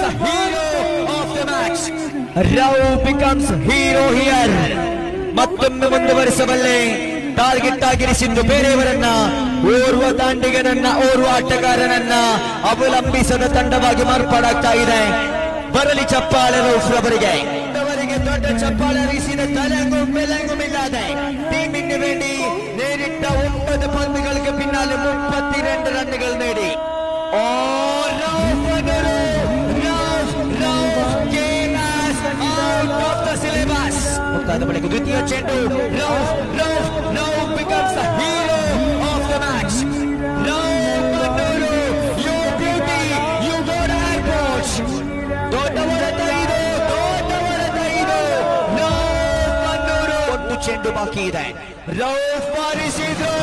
the hero of the match. Rauf becomes hero here. ಮತ್ತೊಮ್ಮೆ ಮುಂದುವರಿಸಬಲ್ಲೆ. Target ಆಗಿರಿಸಿದ್ದು ಬೇರೆಯವರನ್ನ, ಓರ್ವ ದಾಂಡಿಗನನ್ನ, ಓರ್ವ ಆಟಗಾರನನ್ನ ಅವಲಂಬಿಸದ ತಂಡವಾಗಿ ಮಾರ್ಪಾಡಾಗ್ತಾ ಇದೆ. ಬರಲಿ ಚಪ್ಪಾಳೆ ರೌಫ್ ರವರಿಗೆ. ದೊಡ್ಡ ಚಪ್ಪಾಳೆ ಅರಿಸಿದ ತಲೆಂಗುം ಬೆಲೆಂಗುം ಇಲ್ಲದೆ ಟೀಮಿಗೆ വേണ്ടി നേരിട്ട 9 പന്തുകൾക്ക് പിന്നാലെ 32 റണ്ണുകൾ നേടി. ദ്വിതീയ ചെണ്ടു. Rauf becomes the hero of the match. Rauf Mannuru, your beauty, you got airport. ದೊಡ್ಡವರ ತೈದು. Rauf Mannuru ಒಂದು ಚೆಂಡು ಬಾಕಿ ಇದೆ. ರೌಫ್ ಬಾರಿಸಿದ್ರು.